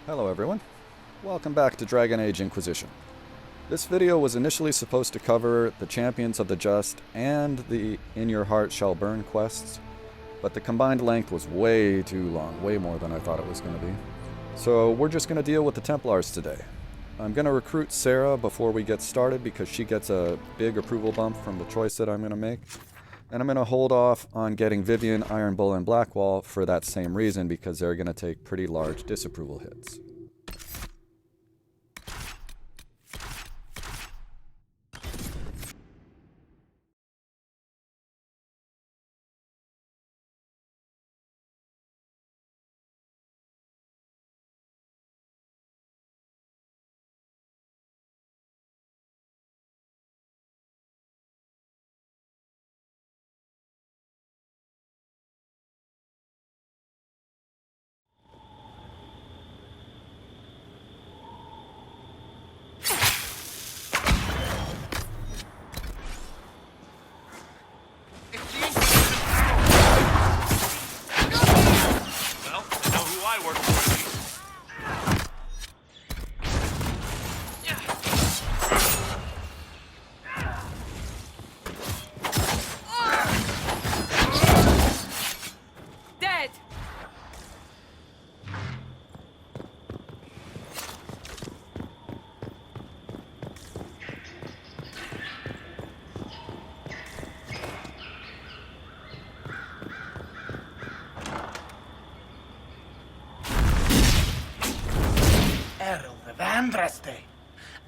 Hello everyone, welcome back to Dragon Age Inquisition. This video was initially supposed to cover the Champions of the Just and the In Your Heart Shall Burn quests, but the combined length was way too long, way more than I thought it was going to be. So we're just going to deal with the Templars today. I'm going to recruit Sera before we get started because she gets a big approval bump from the choice that I'm going to make. And I'm going to hold off on getting Vivian, Iron Bull, and Blackwall for that same reason because they're going to take pretty large disapproval hits.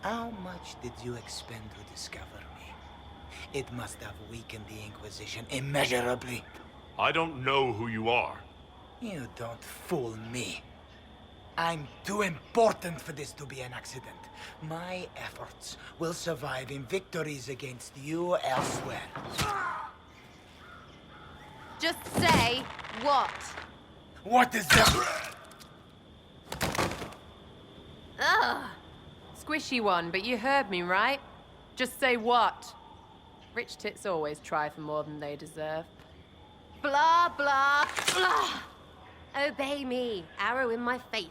How much did you expend to discover me? It must have weakened the Inquisition immeasurably. I don't know who you are. You don't fool me. I'm too important for this to be an accident. My efforts will survive in victories against you elsewhere. Just say what? What is that? Ugh. Squishy one, but you heard me, right? Just say what? Rich tits always try for more than they deserve. Blah, blah, blah. Obey me. Arrow in my face.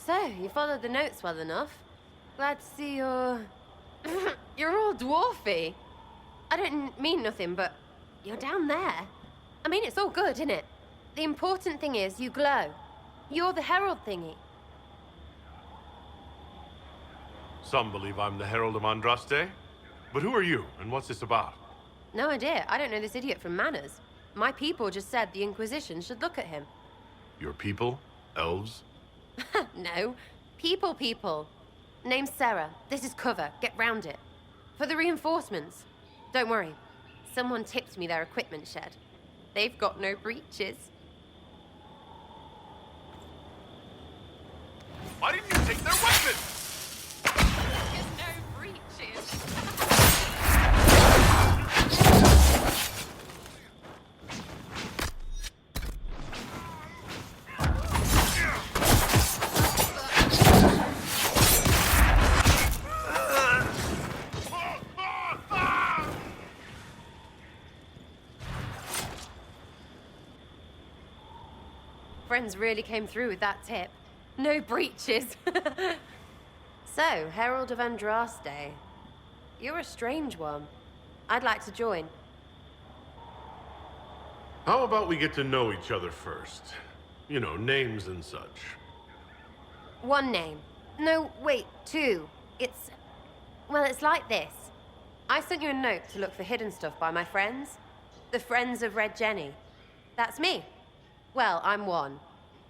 So, you followed the notes well enough. Glad to see you're... you're all dwarfy. I don't mean nothing, but you're down there. I mean, it's all good, isn't it? The important thing is you glow. You're the herald thingy. Some believe I'm the Herald of Andraste. But who are you, and what's this about? No idea. I don't know this idiot from Manners. My people just said the Inquisition should look at him. Your people? Elves? No. People. Name's Sera. This is cover. Get round it. For the reinforcements. Don't worry. Someone tipped me their equipment shed. They've got no breaches. Why didn't you take their weapons? No breaches. Friends really came through with that tip. No breaches. So, Herald of Andraste. You're a strange one. I'd like to join. How about we get to know each other first? You know, names and such. One name. No, wait, two. Well, it's like this. I sent you a note to look for hidden stuff by my friends. The Friends of Red Jenny. That's me. Well, I'm one.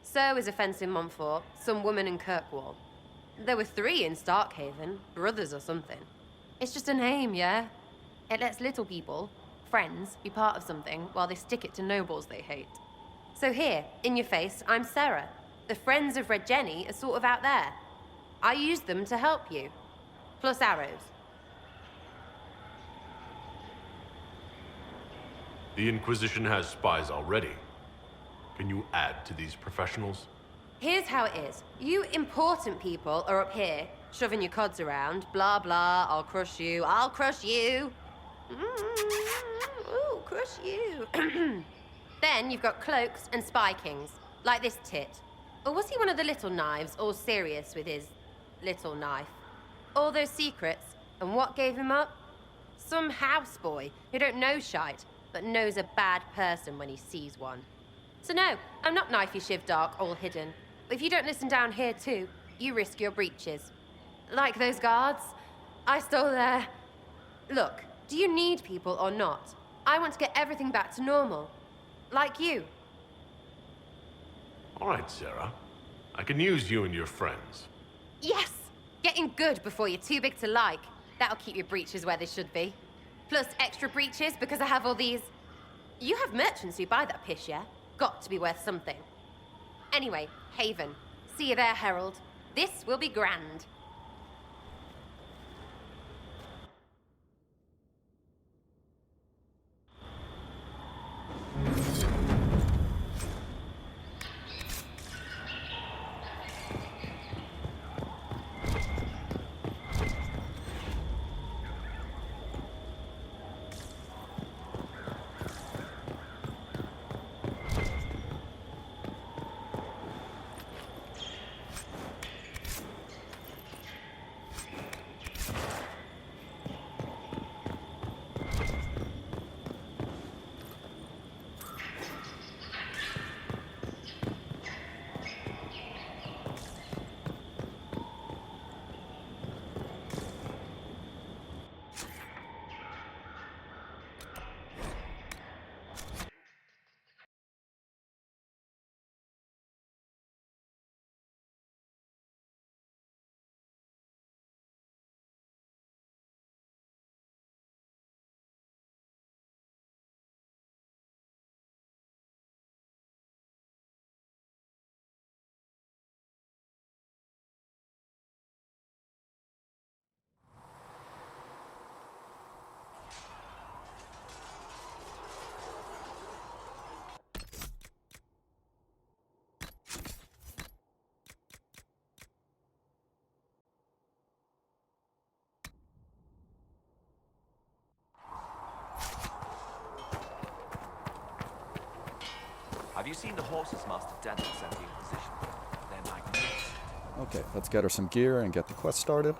So is a fence in Montfort, some woman in Kirkwall. There were 3 in Starkhaven, brothers or something. It's just a name, yeah? It lets little people, friends, be part of something while they stick it to nobles they hate. So here, in your face, I'm Sera. The Friends of Red Jenny are sort of out there. I use them to help you. Plus arrows. The Inquisition has spies already. Can you add to these professionals? Here's how it is. You important people are up here, shoving your cods around. Blah, blah, I'll crush you. Ooh, crush you. Then you've got cloaks and spy kings, like this tit. Or was he one of the little knives, all serious with his little knife? All those secrets, and what gave him up? Some houseboy who don't know shite, but knows a bad person when he sees one. So no, I'm not knifey shiv dark, all hidden. If you don't listen down here too, you risk your breeches. Like those guards, I stole their... Look, do you need people or not? I want to get everything back to normal. Like you. All right, Sera. I can use you and your friends. Yes! Getting good before you're too big to like. That'll keep your breeches where they should be. Plus extra breeches because I have all these... You have merchants who buy that piss, yeah? Got to be worth something. Anyway, Haven. See you there, Herald. This will be grand. Have you seen the horses Master Denton sent the Inquisition? They're magnificent. Okay, let's get her some gear and get the quest started.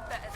Better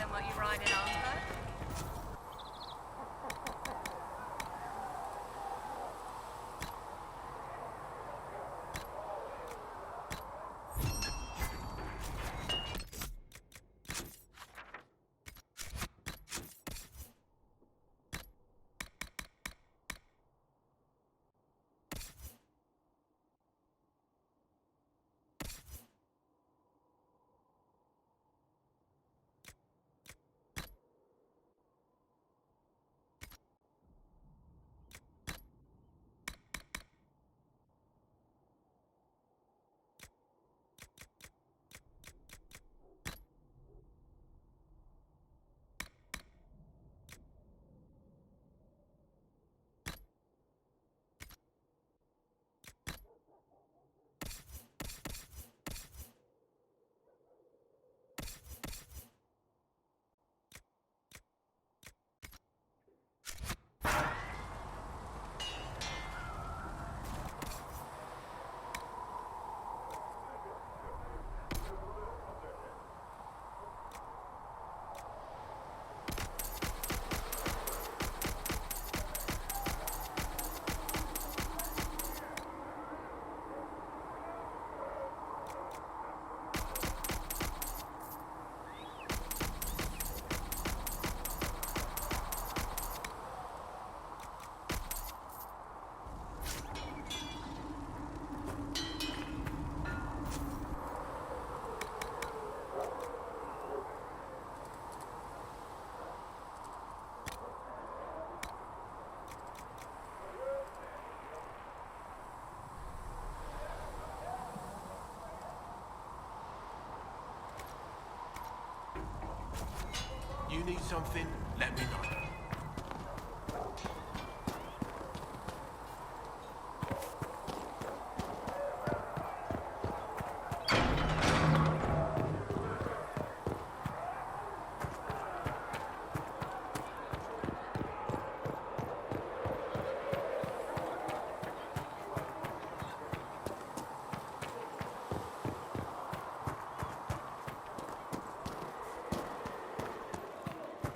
need something, let me know.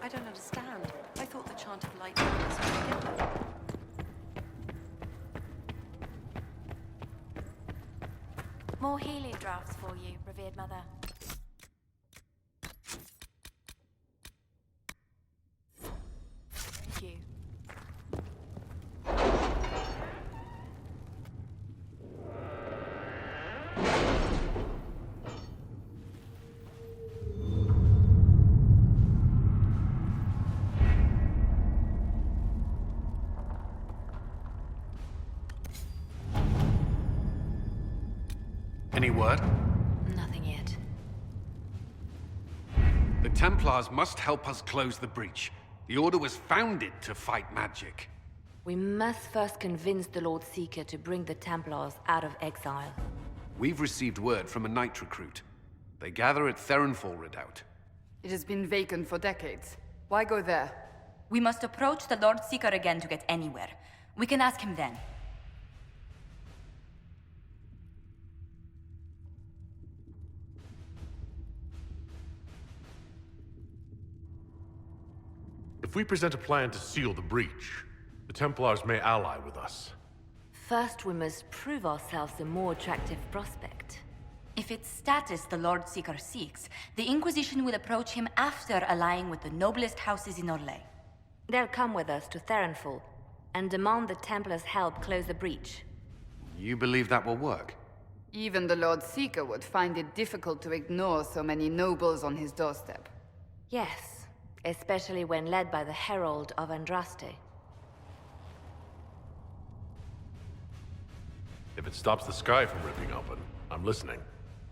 I don't understand. I thought the chant of light was together. More healing drafts for you, revered mother. Thank you. Any word? Nothing yet. The Templars must help us close the breach. The Order was founded to fight magic. We must first convince the Lord Seeker to bring the Templars out of exile. We've received word from a knight recruit. They gather at Theronfall Redoubt. It has been vacant for decades. Why go there? We must approach the Lord Seeker again to get anywhere. We can ask him then. If we present a plan to seal the breach, the Templars may ally with us. First, we must prove ourselves a more attractive prospect. If it's status the Lord Seeker seeks, the Inquisition will approach him after allying with the noblest houses in Orlais. They'll come with us to Theronfall and demand the Templars' help close the breach. You believe that will work? Even the Lord Seeker would find it difficult to ignore so many nobles on his doorstep. Yes, especially when led by the Herald of Andraste. If it stops the sky from ripping open, I'm listening.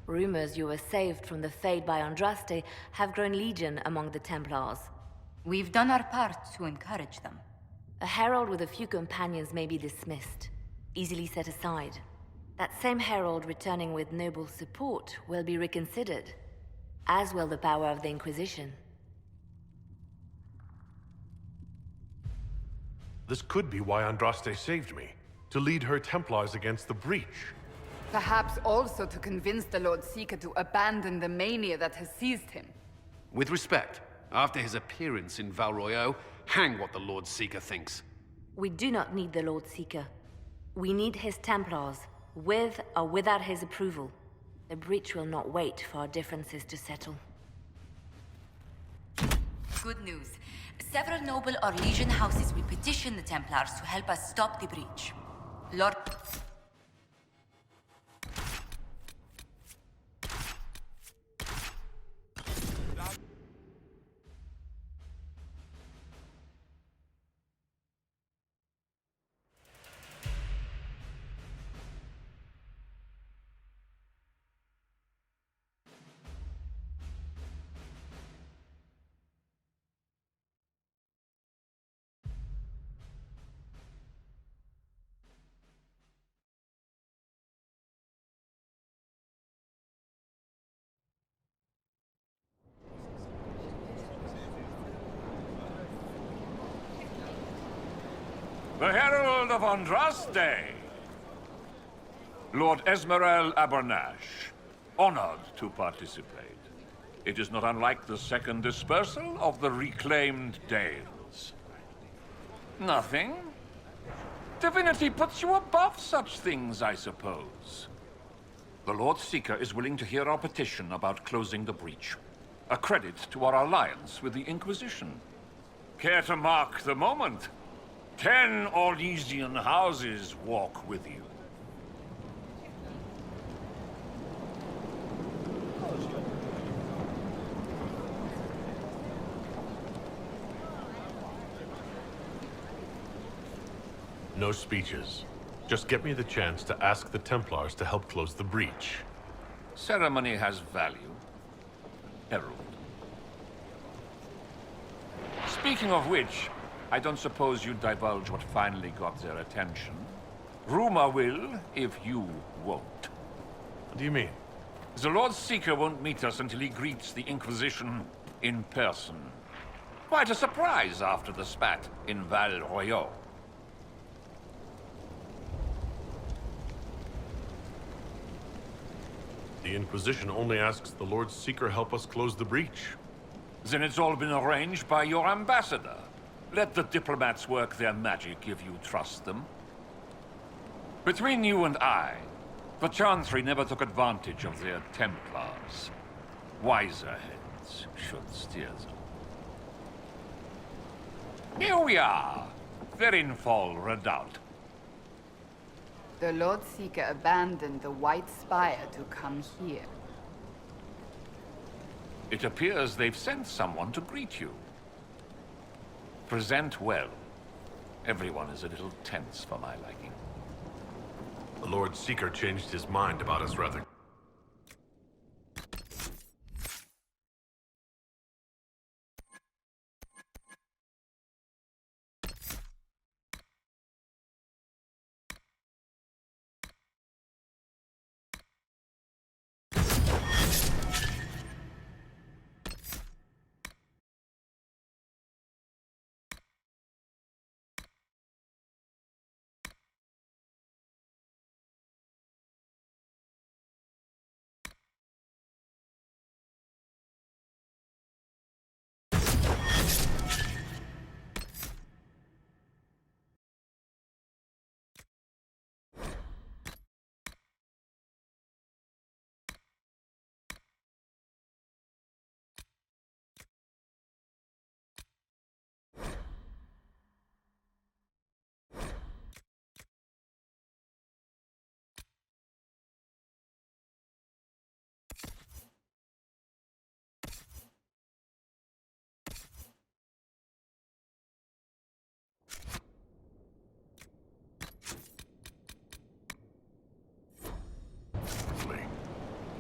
Rumors you were saved from the fate by Andraste have grown legion among the Templars. We've done our part to encourage them. A herald with a few companions may be dismissed, easily set aside. That same herald returning with noble support will be reconsidered, as will the power of the Inquisition. This could be why Andraste saved me, to lead her Templars against the breach. Perhaps also to convince the Lord Seeker to abandon the mania that has seized him. With respect, after his appearance in Val Royeaux, hang what the Lord Seeker thinks. We do not need the Lord Seeker. We need his Templars, with or without his approval. The breach will not wait for our differences to settle. Good news. Several noble or legion houses will petition the Templars to help us stop the breach. Lord... The Herald of Andraste! Lord Esmerel Abernash, honored to participate. It is not unlike the second dispersal of the reclaimed Dales. Nothing? Divinity puts you above such things, I suppose. The Lord Seeker is willing to hear our petition about closing the breach. A credit to our alliance with the Inquisition. Care to mark the moment? 10 Orlesian houses walk with you. No speeches. Just get me the chance to ask the Templars to help close the breach. Ceremony has value. Herald. Speaking of which, I don't suppose you'd divulge what finally got their attention. Rumor will, if you won't. What do you mean? The Lord Seeker won't meet us until he greets the Inquisition in person. Quite a surprise after the spat in Val Royeaux. The Inquisition only asks the Lord Seeker help us close the breach. Then it's all been arranged by your ambassador. Let the diplomats work their magic if you trust them. Between you and I, the Chantry never took advantage of their Templars. Wiser heads should steer them. Here we are, Therinfol Redoubt. The Lord Seeker abandoned the White Spire to come here. It appears they've sent someone to greet you. Present well. Everyone is a little tense for my liking. The Lord Seeker changed his mind about us rather.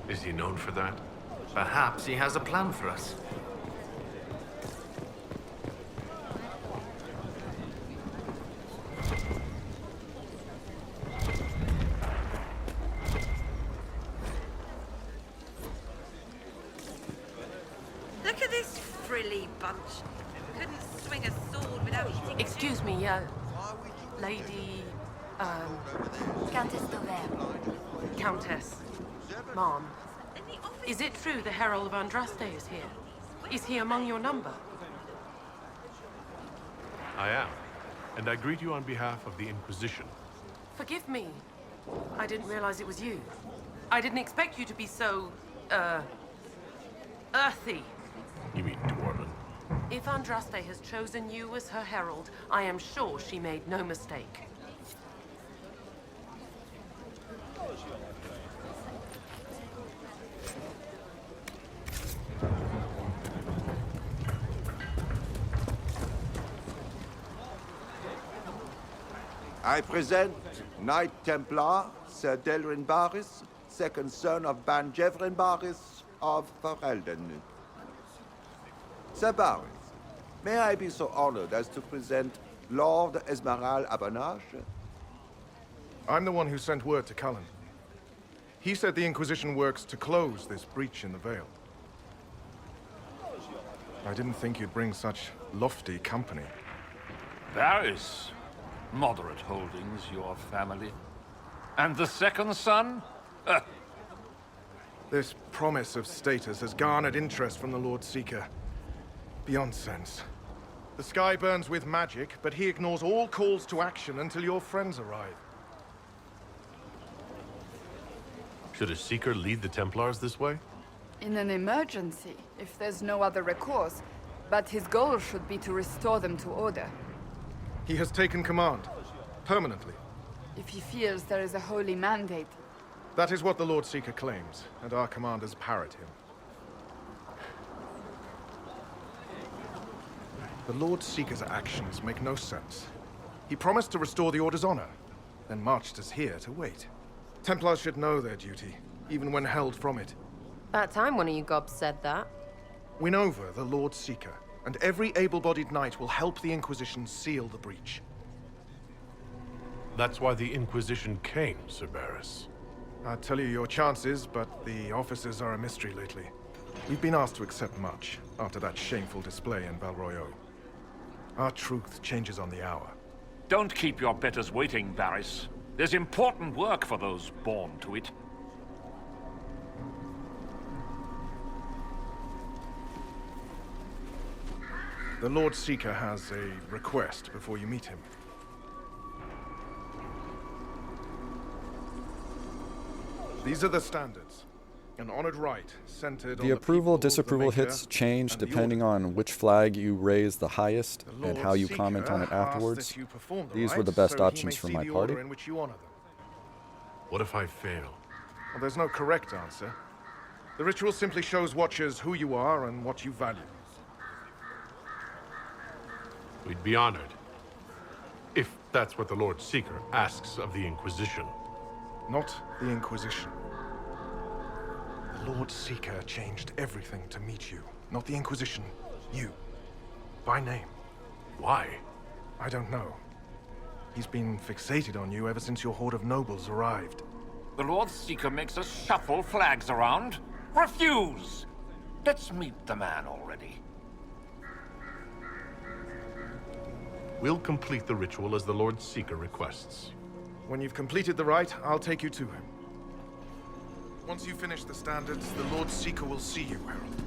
Is he known for that? Perhaps he has a plan for us. Look at this frilly bunch. Couldn't swing a sword without eating. Excuse me, Lady, Countess Dorian. Countess. Mom. Is it true the Herald of Andraste is here? Is he among your number? I am. And I greet you on behalf of the Inquisition. Forgive me. I didn't realize it was you. I didn't expect you to be so, earthy. You mean Dwarven? If Andraste has chosen you as her herald, I am sure she made no mistake. I present Knight Templar, Sir Delrin Barris, second son of Ban Jevrin Barris of Ferelden. Sir Barris, may I be so honored as to present Lord Esmeralda Abanache? I'm the one who sent word to Cullen. He said the Inquisition works to close this breach in the Vale. I didn't think you'd bring such lofty company. Barris. Moderate holdings, your family. And the second son? This promise of status has garnered interest from the Lord Seeker. Beyond sense. The sky burns with magic, but he ignores all calls to action until your friends arrive. Should a Seeker lead the Templars this way? In an emergency, if there's no other recourse. But his goal should be to restore them to order. He has taken command, permanently. If he feels there is a holy mandate. That is what the Lord Seeker claims, and our commanders parrot him. The Lord Seeker's actions make no sense. He promised to restore the Order's honor, then marched us here to wait. Templars should know their duty, even when held from it. About time one of you gobs said that. Win over the Lord Seeker. and every able-bodied knight will help the Inquisition seal the breach. That's why the Inquisition came, Sir Barris. I'd tell you your chances, but the officers are a mystery lately. We've been asked to accept much after that shameful display in Val Royeaux. Our truth changes on the hour. Don't keep your betters waiting, Barris. There's important work for those born to it. The Lord Seeker has a request before you meet him. These are the standards. An honored right, centered on The approval-disapproval hits change depending on which flag you raise the highest and how you comment on it afterwards. These were the best options for my party. What if I fail? Well, there's no correct answer. The ritual simply shows watchers who you are and what you value. We'd be honored. If that's what the Lord Seeker asks of the Inquisition. Not the Inquisition. The Lord Seeker changed everything to meet you. Not the Inquisition. You. By name. Why? I don't know. He's been fixated on you ever since your horde of nobles arrived. The Lord Seeker makes us shuffle flags around. Refuse! Let's meet the man already. We'll complete the ritual as the Lord Seeker requests. When you've completed the rite, I'll take you to him. Once you finish the standards, the Lord Seeker will see you, Herald.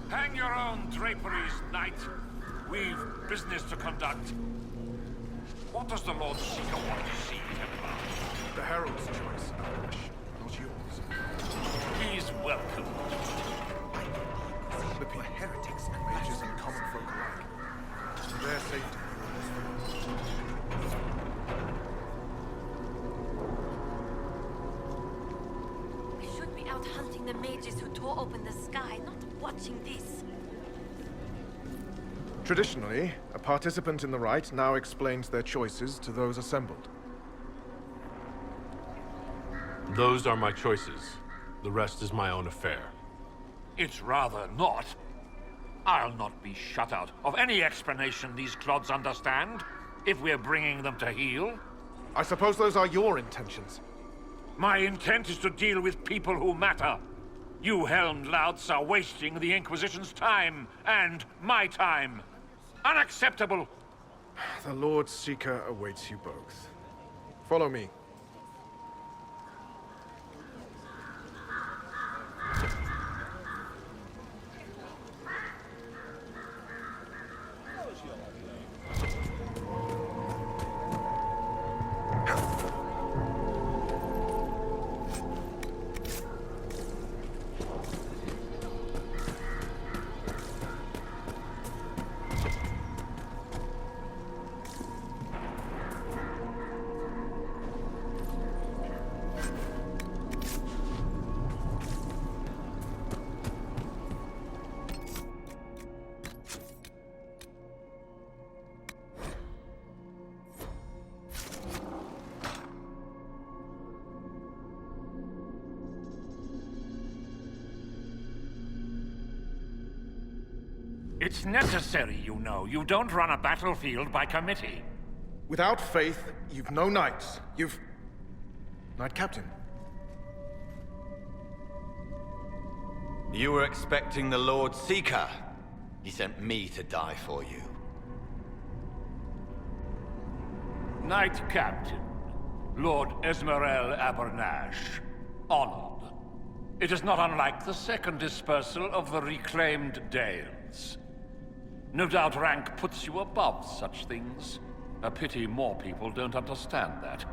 Hang your own draperies, knight. We've business to conduct. What does the Lord Seeker want to see, Templar? The Herald's choice, not yours. He's welcome. The people are heretics, mages and common folk alike. For their safety. We should be out hunting the mages who tore open the sky, not watching this. Traditionally, a participant in the rite now explains their choices to those assembled. Those are my choices. The rest is my own affair. It's rather not. I'll not be shut out of any explanation these clods understand, if we're bringing them to heel. I suppose those are your intentions. My intent is to deal with people who matter. You helmed louts are wasting the Inquisition's time, and my time. Unacceptable! The Lord Seeker awaits you both. Follow me. It's necessary, you know. You don't run a battlefield by committee. Without faith, you've no knights. You've... Knight Captain. You were expecting the Lord Seeker. He sent me to die for you. Knight Captain, Lord Esmerel Abernash. Honored. It is not unlike the second dispersal of the reclaimed Dales. No doubt rank puts you above such things. A pity more people don't understand that.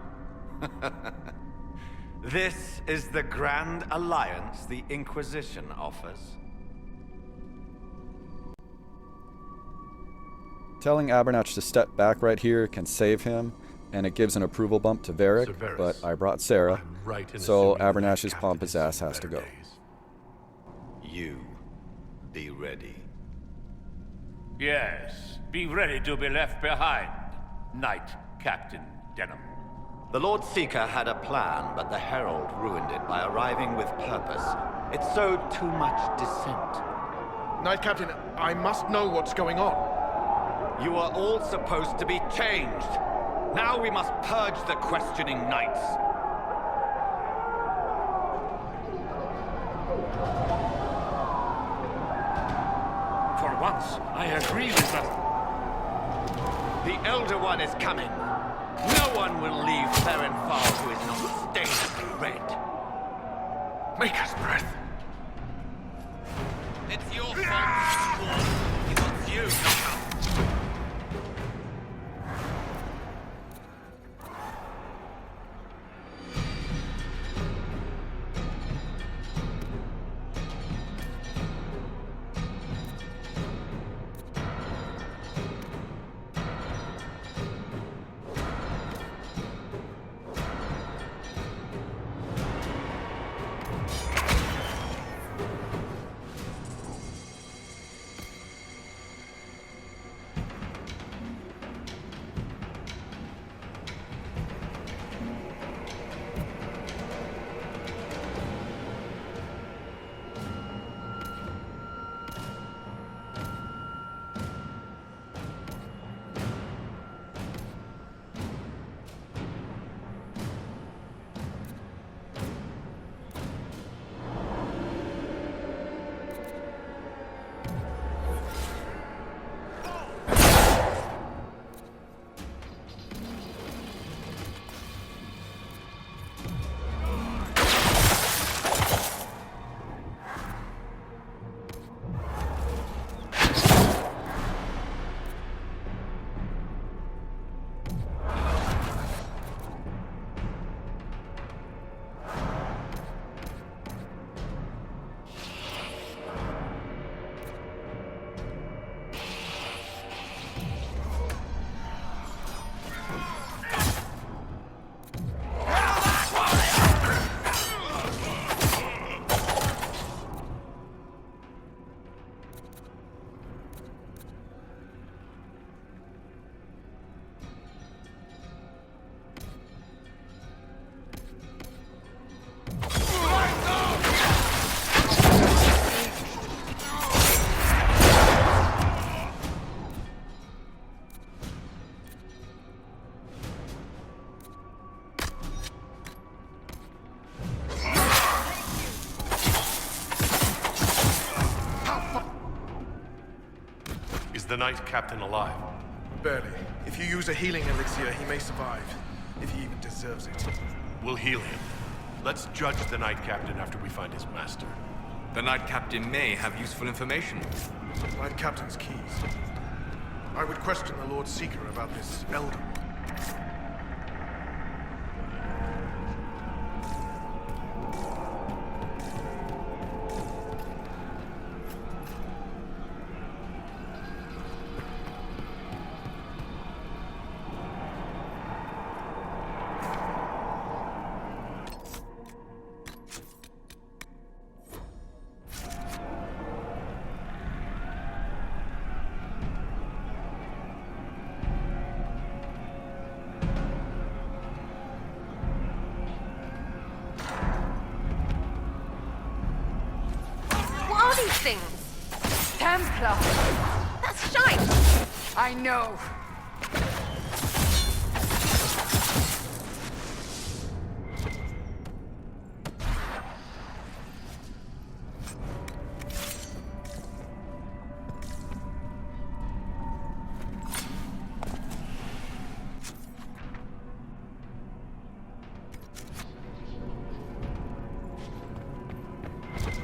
This is the grand alliance the Inquisition offers. Telling Abernatch to step back right here can save him, and it gives an approval bump to Varric, but I brought Sera, so Abernatch's pompous ass has to go. You be ready. Yes, be ready to be left behind, Knight Captain Denham. The Lord Seeker had a plan, but the Herald ruined it by arriving with purpose. It sowed too much dissent. Knight Captain, I must know what's going on. You are all supposed to be changed. Now we must purge the questioning knights. For once, I agree with them. The Elder One is coming. No one will leave Ferenfal who is not stained red. Maker's breath. It's your fault. He wants you, not us. Is the Knight Captain alive? Barely. If you use a healing elixir, he may survive. If he even deserves it. We'll heal him. Let's judge the Knight Captain after we find his master. The Knight Captain may have useful information. Knight Captain's keys. I would question the Lord Seeker about this Elder. Things. Templar! That's shite! I know.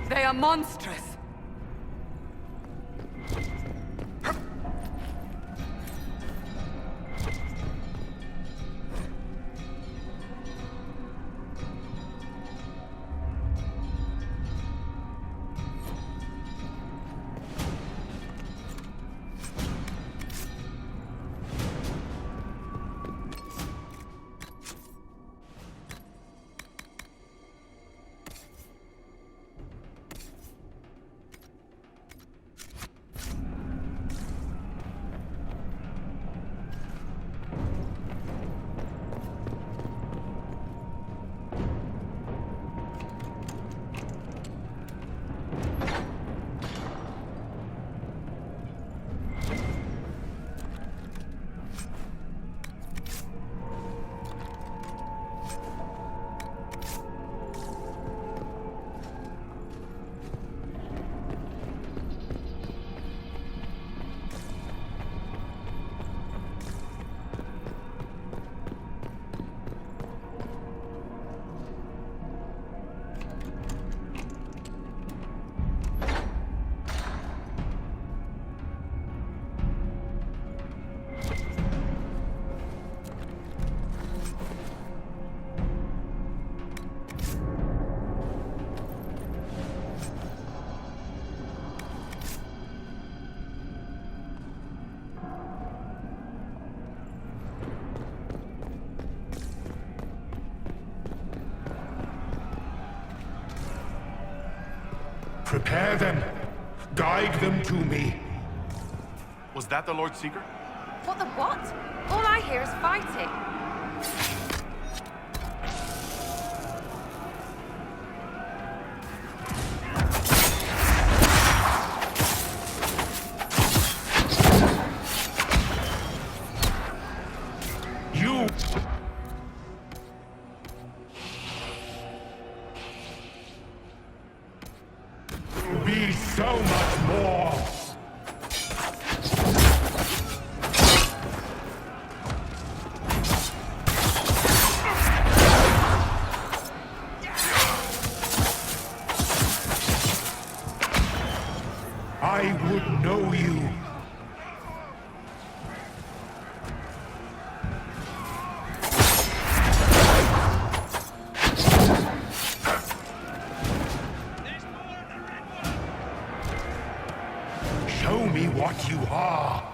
They are monstrous. Prepare them. Guide them to me. Was that the Lord Seeker? What the what? All I hear is fighting. Be so much more! I would know you. Show me what you are.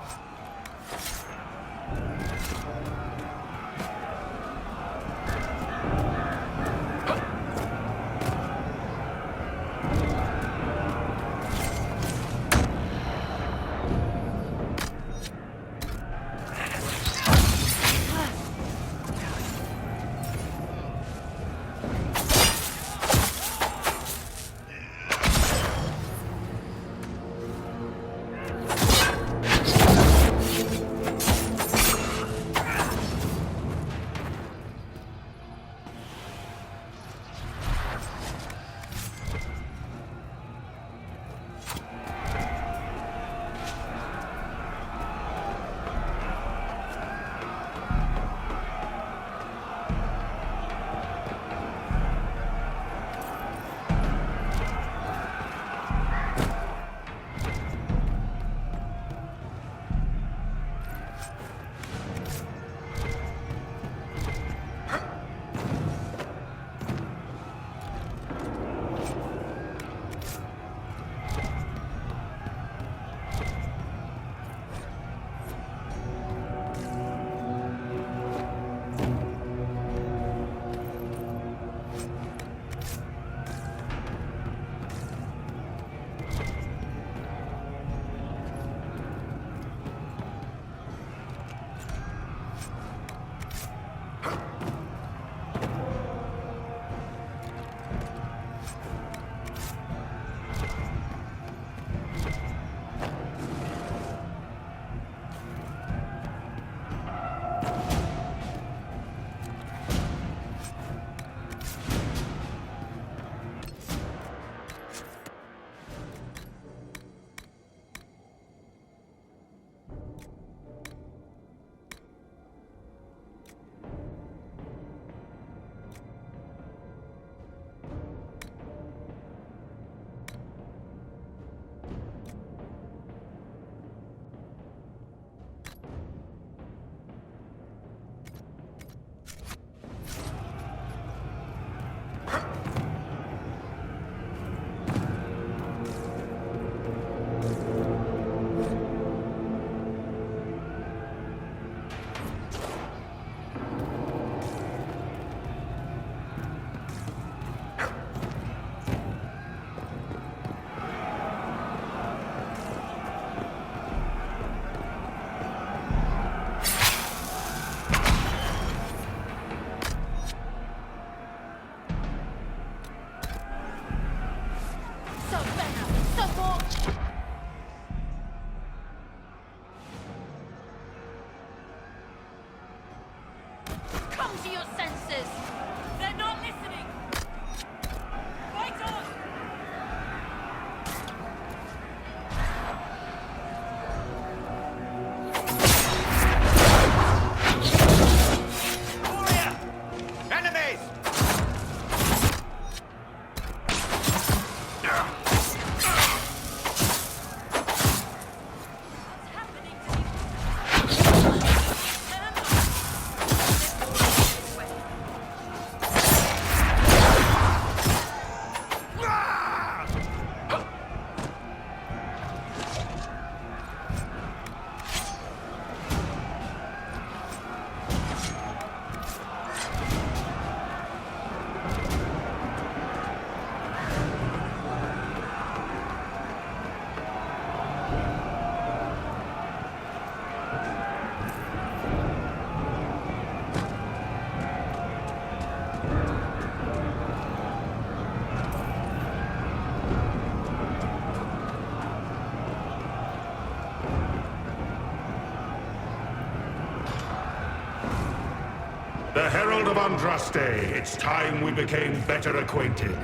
The Herald of Andraste. It's time we became better acquainted.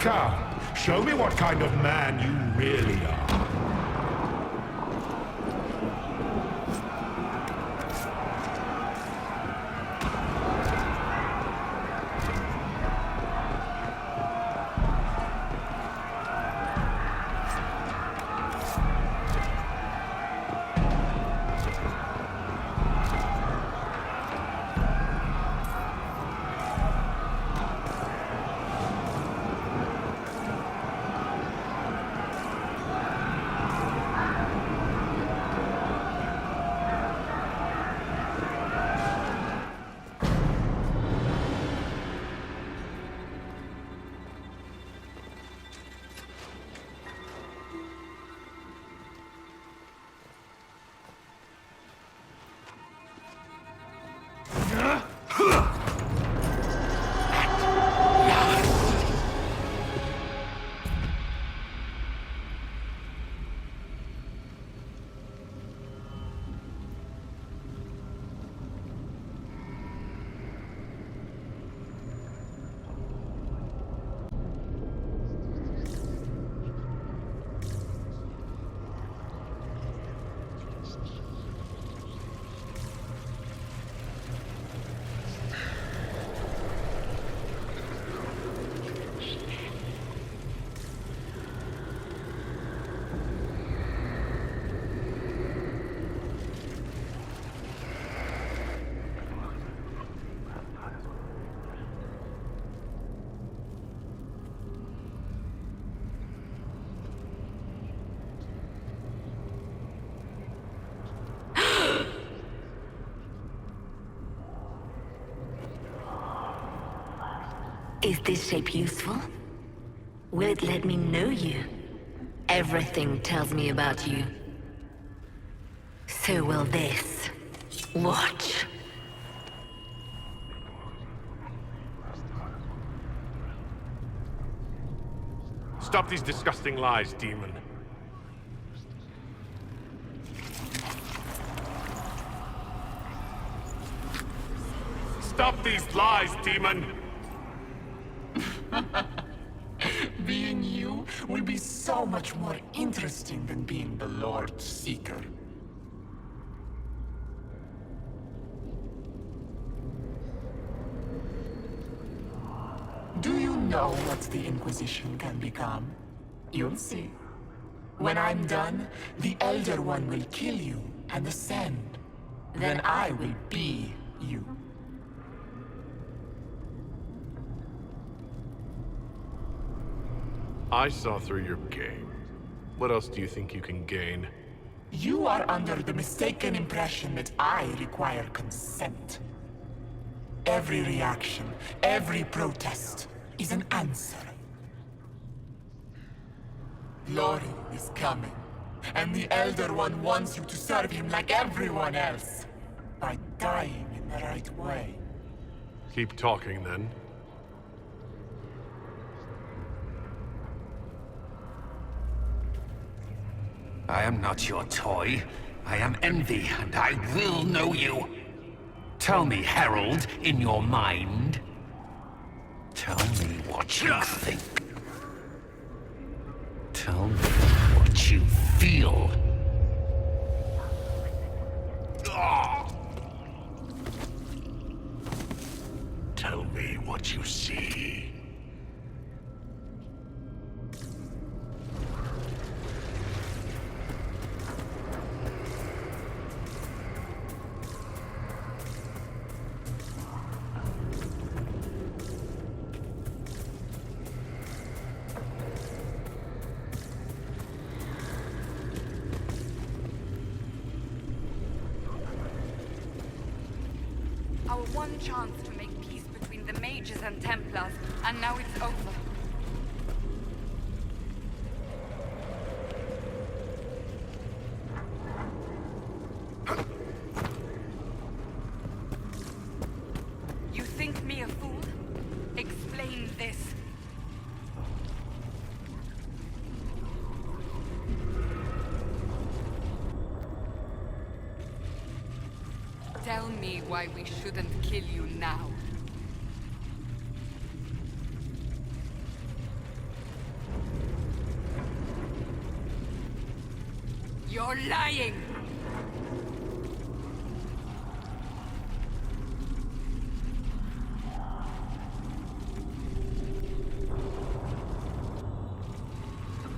Come, show me what kind of man you really are. Is this shape useful? Will it let me know you? Everything tells me about you. So will this. Watch. Stop these disgusting lies, demon. Stop these lies, demon! Being you will be so much more interesting than being the Lord Seeker. Do you know what the Inquisition can become? You'll see. When I'm done, the Elder One will kill you and ascend. Then I will be you. I saw through your game. What else do you think you can gain? You are under the mistaken impression that I require consent. Every reaction, every protest is an answer. Glory is coming, and the Elder One wants you to serve him like everyone else, by dying in the right way. Keep talking, then. I am not your toy. I am Envy, and I will know you. Tell me, Herald, in your mind. Tell me what you think. Tell me what you feel. Tell me what you see. Our one chance to make peace between the mages and Templars, and now it's over. You think me a fool? Explain this. me why we shouldn't kill you now. You're lying!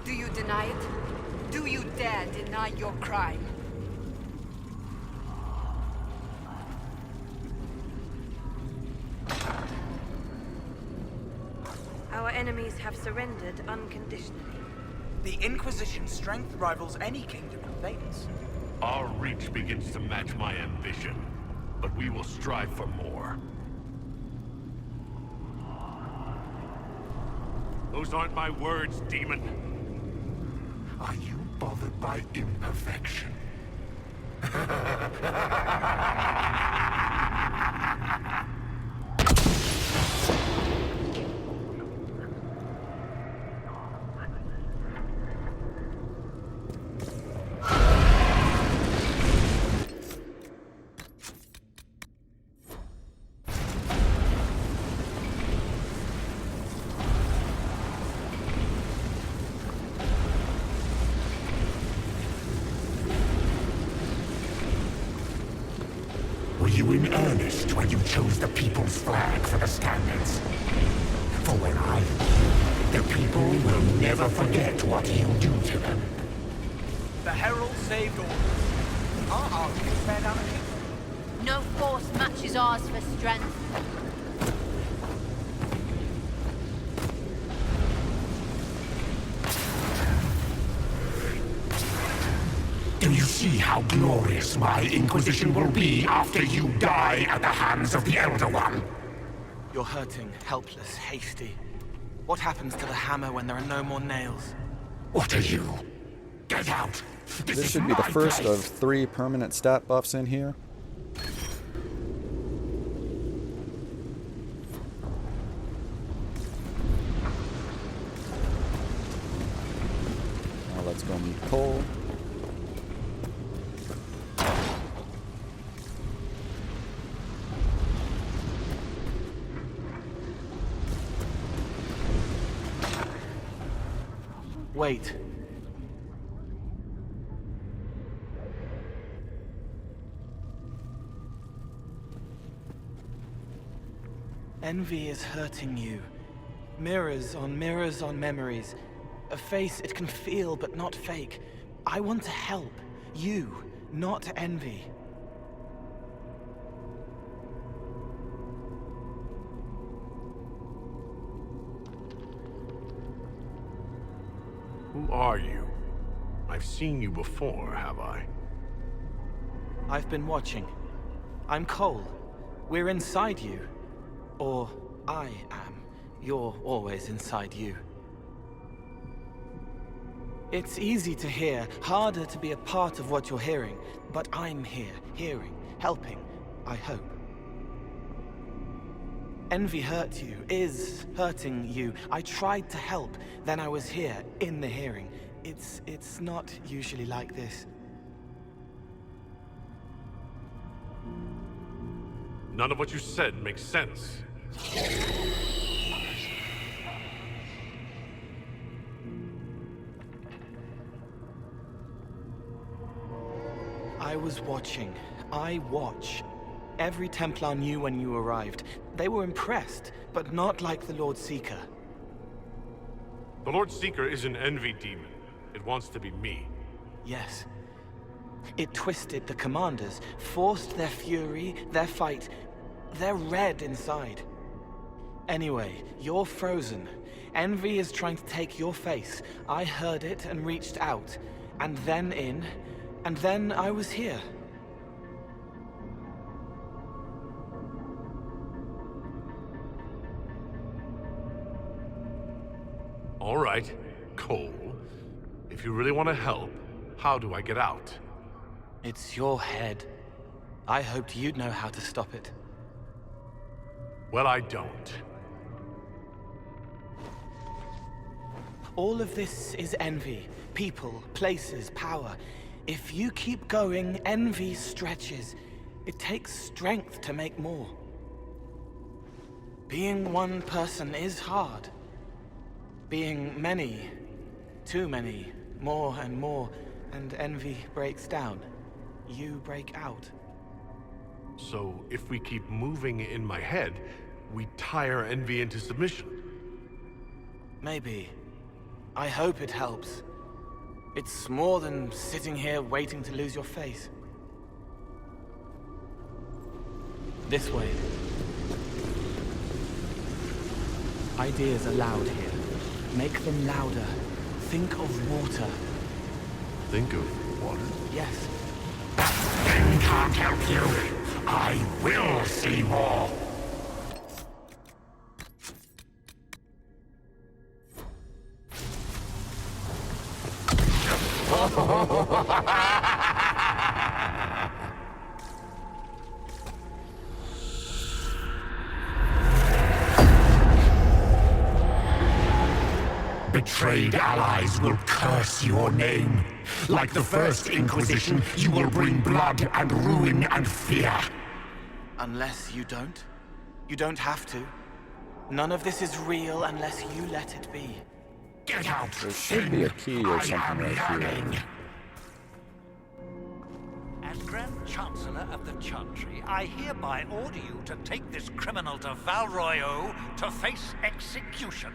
Do you deny it? Do you dare deny your crime? Our enemies have surrendered unconditionally. The Inquisition's strength rivals any kingdom in Thedas. Our reach begins to match my ambition, but we will strive for more. Those aren't my words, demon. Are you bothered by imperfection? Were you in earnest when you chose the people's flag for the standards? For when I leave, the people will never forget what you do to them. The Herald saved all. Our arguments bear down a kingdom. No force matches ours for strength. Do you see how glorious my Inquisition will be after you die at the hands of the Elder One? You're hurting, helpless, hasty. What happens to the hammer when there are no more nails? What are you? Get out! This should be the first of 3 permanent stat buffs in here. Now let's go meet Cole. Wait. Envy is hurting you. Mirrors on memories. A face it can feel but not fake. I want to help. You, not envy. Who are you? I've seen you before, have I? I've been watching. I'm Cole. We're inside you. Or I am. You're always inside you. It's easy to hear, harder to be a part of what you're hearing. But I'm here, hearing, helping, I hope. Envy hurt you, is hurting you. I tried to help, then I was here, in the hearing. It's not usually like this. None of what you said makes sense. I was watching. I watch. Every Templar knew when you arrived. They were impressed, but not like the Lord Seeker. The Lord Seeker is an envy demon. It wants to be me. Yes. It twisted the commanders, forced their fury, their fight. They're red inside. Anyway, you're frozen. Envy is trying to take your face. I heard it and reached out. And then in. And then I was here. All right, Cole. If you really want to help, how do I get out? It's your head. I hoped you'd know how to stop it. Well, I don't. All of this is envy. People, places, power. If you keep going, envy stretches. It takes strength to make more. Being one person is hard. Being many, too many, more and more, and envy breaks down. You break out. So, if we keep moving in my head, we tire envy into submission. Maybe. I hope it helps. It's more than sitting here waiting to lose your face. This way. Ideas are loud here. Make them louder. Think of water. Think of water? Yes. Then can't help you. I will see more. Betrayed allies will curse your name. Like the first Inquisition, you will bring blood and ruin and fear. Unless you don't. You don't have to. None of this is real unless you let it be. Get out! There should be a key or something right here. As Grand Chancellor of the Chantry, I hereby order you to take this criminal to Val Royeaux to face execution.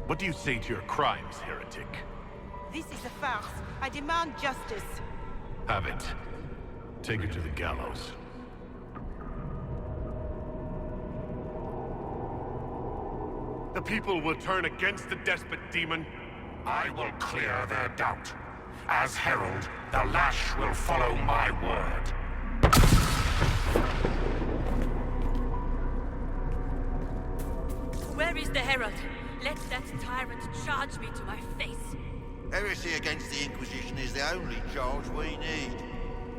What do you say to your crimes, heretic? This is a farce. I demand justice. Have it. Take her to the gallows. The people will turn against the despot demon. I will clear their doubt. As herald, the lash will follow my word. Where is the herald? Let that tyrant charge me to my face. Heresy against the Inquisition is the only charge we need.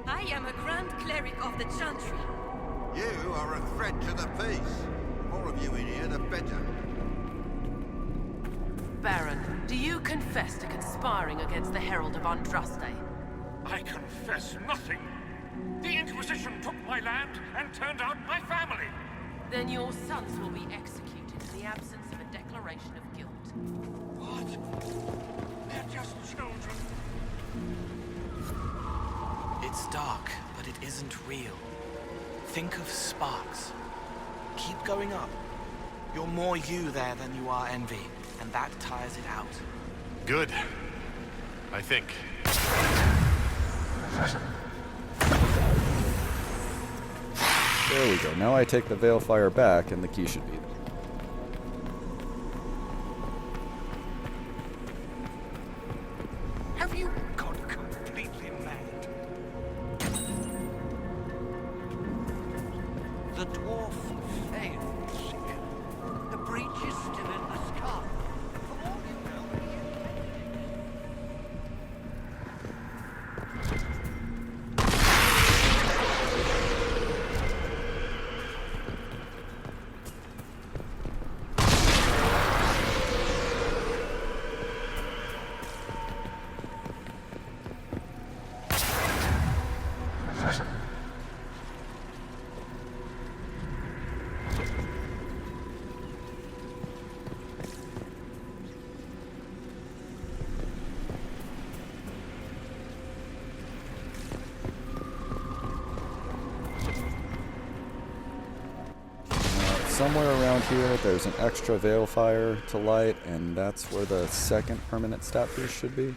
I am a Grand Cleric of the Chantry. You are a threat to the peace. The more of you in here, the better. Baron, do you confess to conspiring against the Herald of Andraste? I confess nothing. The Inquisition took my land and turned out my family. Then your sons will be executed in the absence of a declaration of guilt. What? They're just children. It's dark, but it isn't real. Think of sparks. Keep going up. You're more you there than you are envy, and that tires it out. Good. I think. There we go. Now I take the Veilfire back, and the key should be there. Have you gone completely mad? The dwarf failed, Seer. The breach is still in the sky. For all you know, Somewhere around here, there's an extra Veilfire to light, and that's where the second permanent stat boost should be.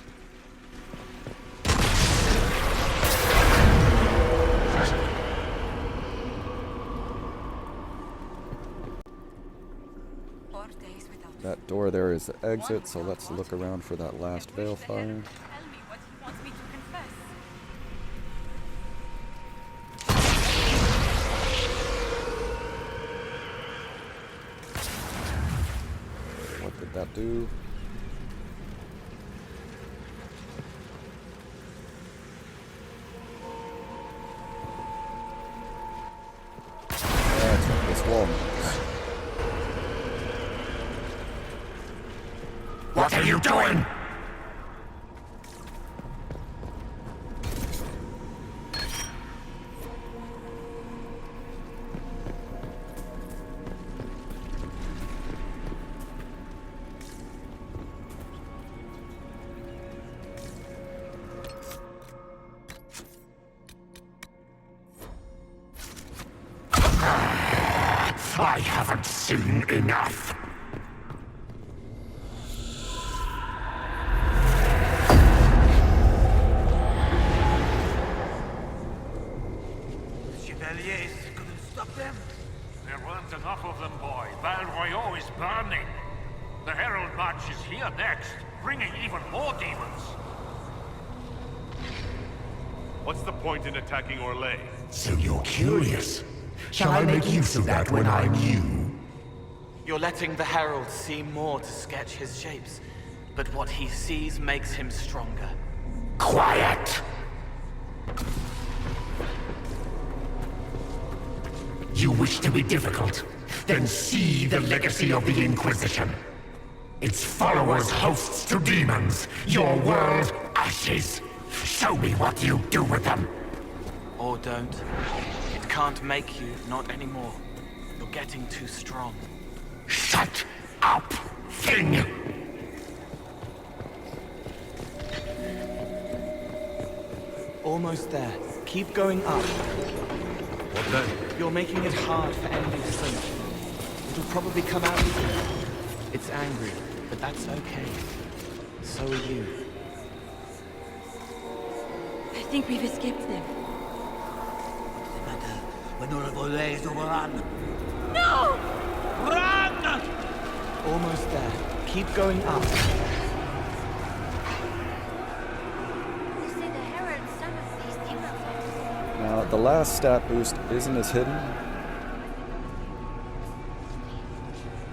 That door there is the exit, so let's look around for that last Veilfire. What did that do? That's what this wall means. haven't seen enough. Chevaliers couldn't stop them. There weren't enough of them, boy. Val-Royaux is burning. The Herald March is here next, bringing even more demons. What's the point in attacking Orlais? So you're curious. Shall I make use of that when I'm you? You're letting the Herald see more to sketch his shapes, but what he sees makes him stronger. Quiet! You wish to be difficult? Then see the legacy of the Inquisition. Its followers hosts to demons, your world ashes. Show me what you do with them. Or don't. It can't make you, not anymore. You're getting too strong. Shut up, thing! Almost there. Keep going up. What then? You're making it hard for Envy to sleep. It'll probably come out soon. It's angry, but that's okay. So are you. I think we've escaped them. No matter when all of Orlais is overrun. No! Run! Almost there. Keep going up. They say the Herald summons these demons. Now, the last stat boost isn't as hidden.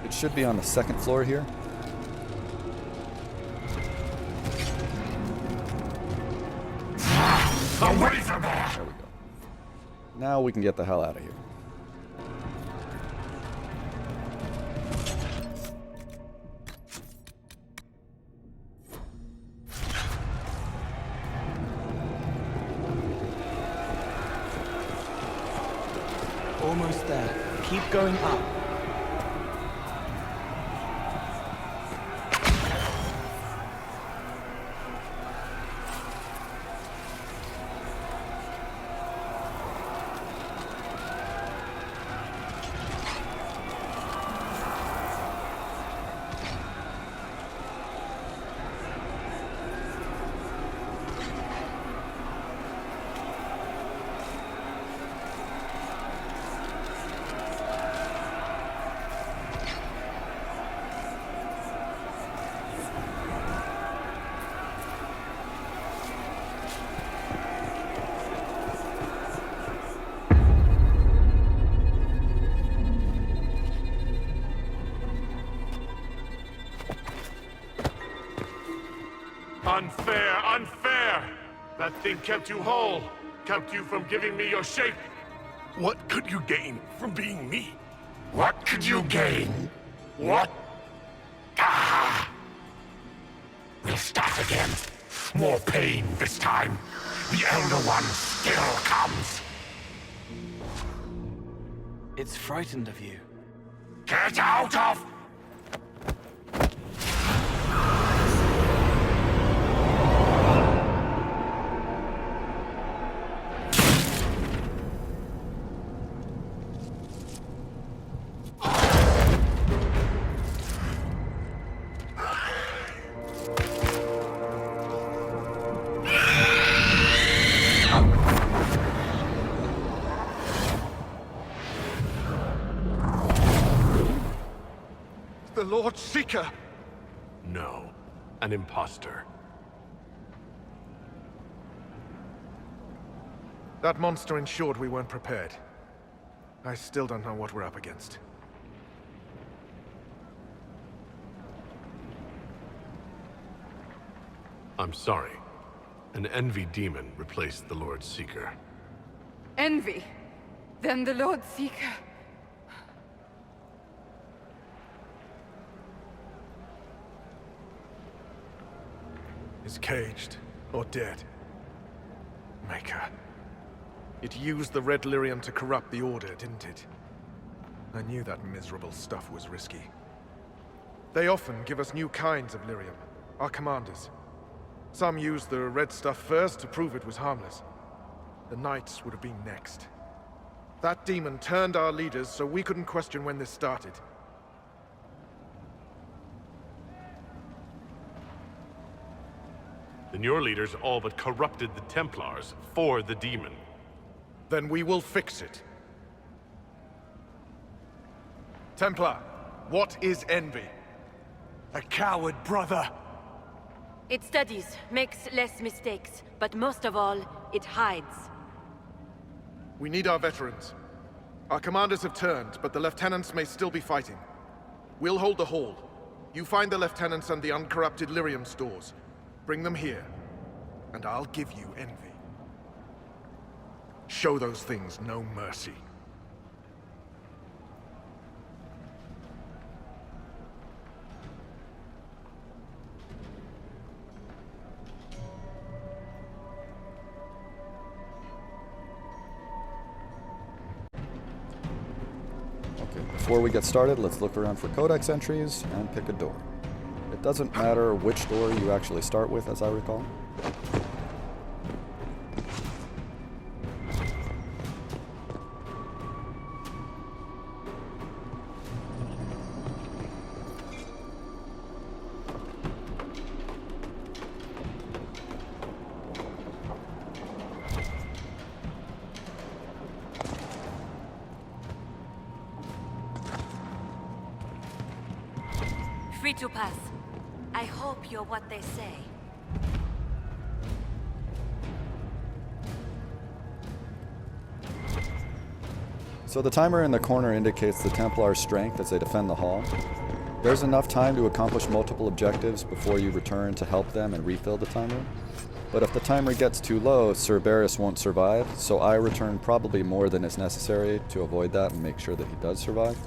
It should be on the second floor here. Away from there! There we go. Now we can get the hell out of here. Almost there. Keep going up. Unfair, unfair! That thing kept you whole, kept you from giving me your shape. What could you gain from being me? What could you gain? What? Ah! We'll start again. More pain this time. The Elder One still comes. It's frightened of you. Get out of... The Lord Seeker! No, an imposter. That monster ensured we weren't prepared. I still don't know what we're up against. I'm sorry. An Envy demon replaced the Lord Seeker. Envy. Then the Lord Seeker. Is caged or dead. Maker. It used the red lyrium to corrupt the Order, didn't it? I knew that miserable stuff was risky. They often give us new kinds of lyrium, our commanders. Some used the red stuff first to prove it was harmless. The Knights would have been next. That demon turned our leaders so we couldn't question when this started. Then your leaders all but corrupted the Templars for the demon. Then we will fix it. Templar, what is envy? A coward, brother. It studies, makes less mistakes, but most of all, it hides. We need our veterans. Our commanders have turned, but the lieutenants may still be fighting. We'll hold the hall. You find the lieutenants and the uncorrupted lyrium stores. Bring them here, and I'll give you envy. Show those things no mercy. Before we get started, let's look around for codex entries and pick a door. It doesn't matter which door you actually start with, as I recall. Free to pass. I hope you're what they say. So the timer in the corner indicates the Templar's strength as they defend the hall. There's enough time to accomplish multiple objectives before you return to help them and refill the timer. But if the timer gets too low, Cerberus won't survive, so I return probably more than is necessary to avoid that and make sure that he does survive.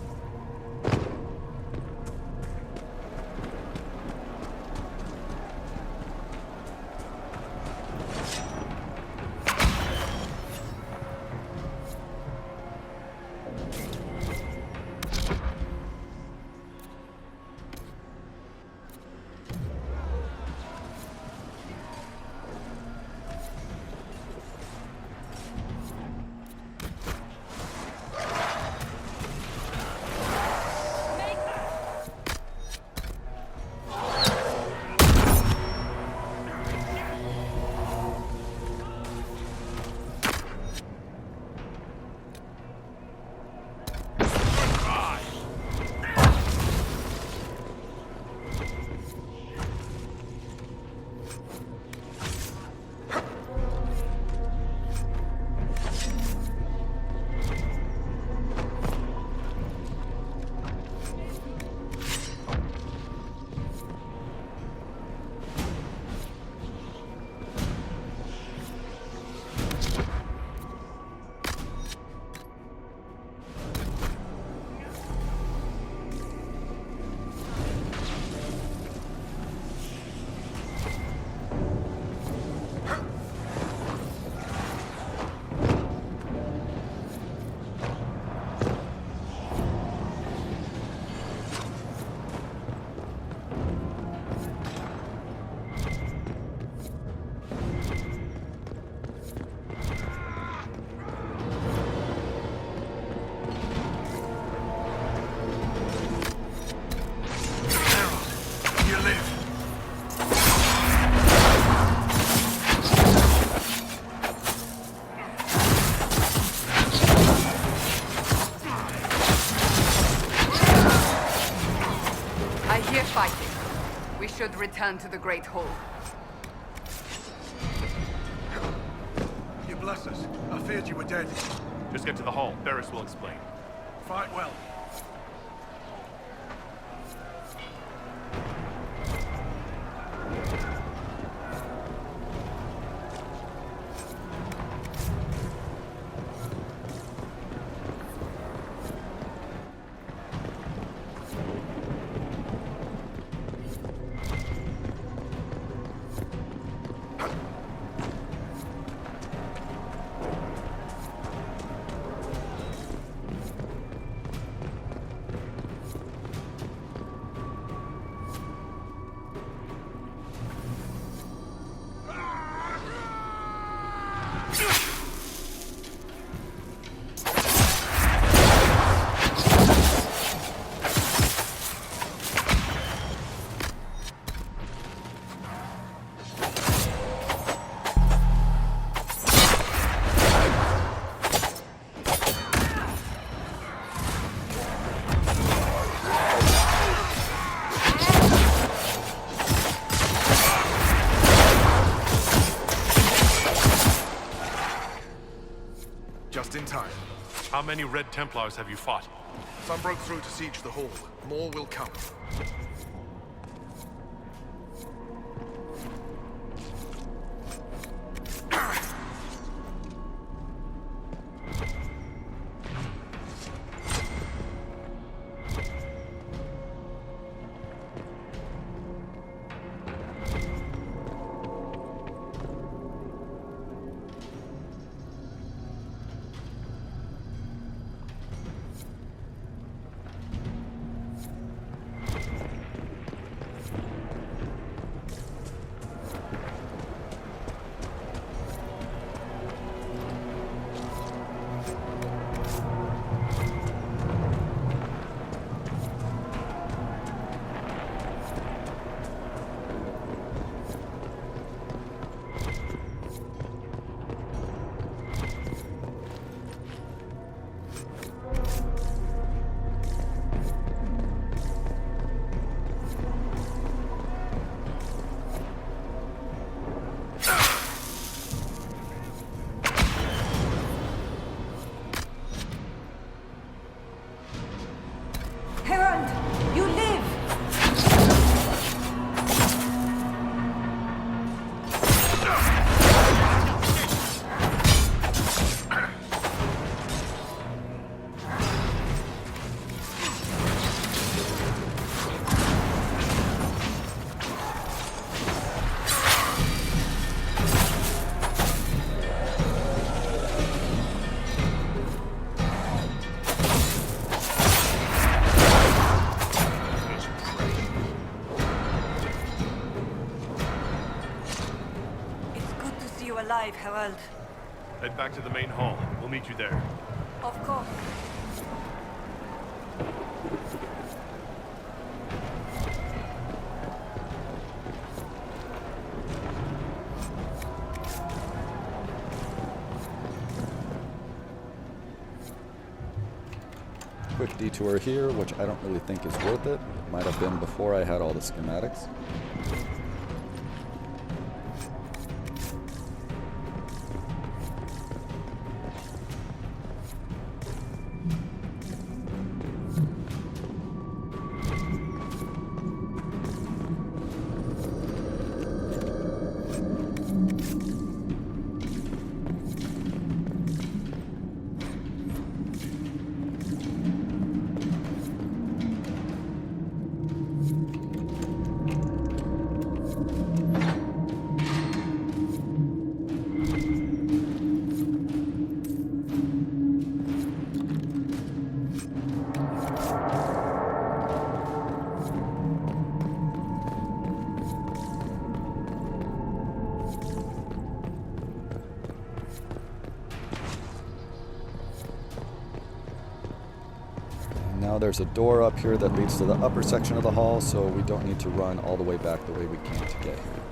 Should return to the Great Hall. You bless us. I feared you were dead. Just get to the hall. Barris will explain. Fight well. How many Red Templars have you fought? Some broke through to siege the hall. More will come. Alive, Herald. Head back to the main hall. We'll meet you there. Of course. Quick detour here, which I don't really think is worth it. Might have been before I had all the schematics. Now there's a door up here that leads to the upper section of the hall, so we don't need to run all the way back the way we came to get here.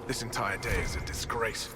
This entire day is a disgrace.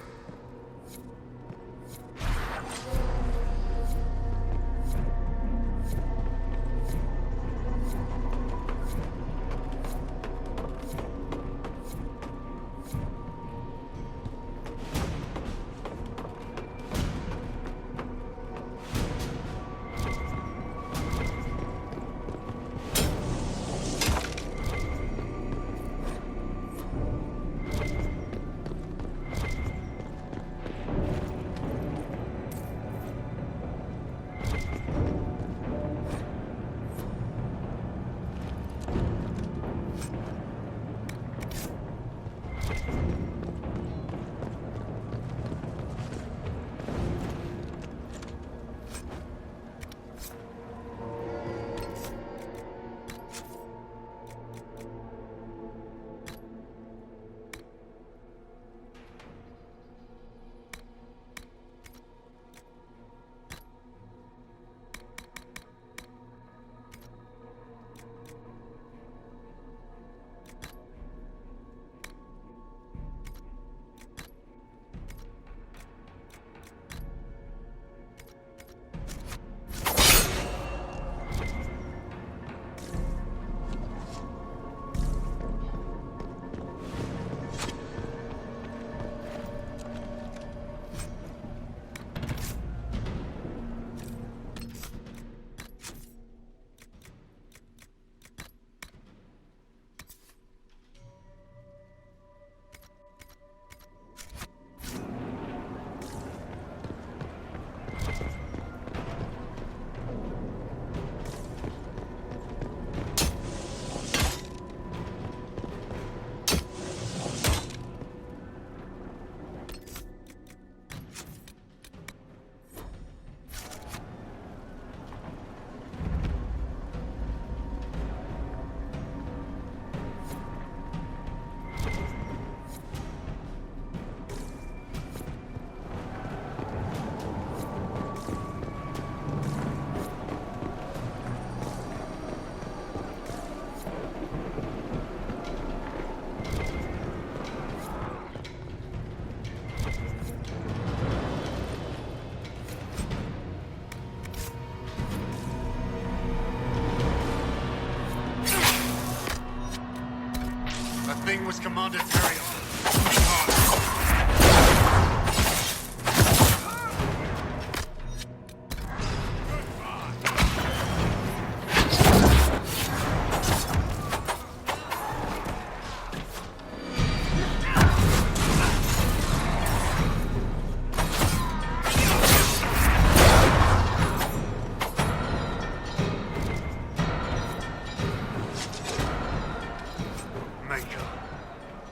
Commander Dorian. Moving hard.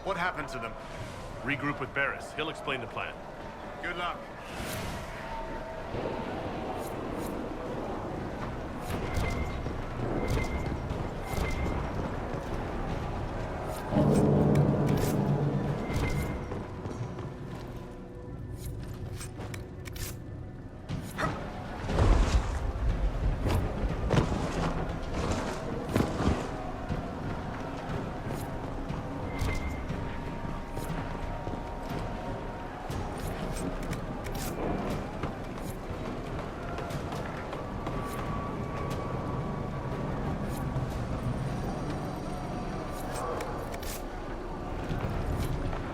What happened to them? Regroup with Barris. He'll explain the plan. Good luck.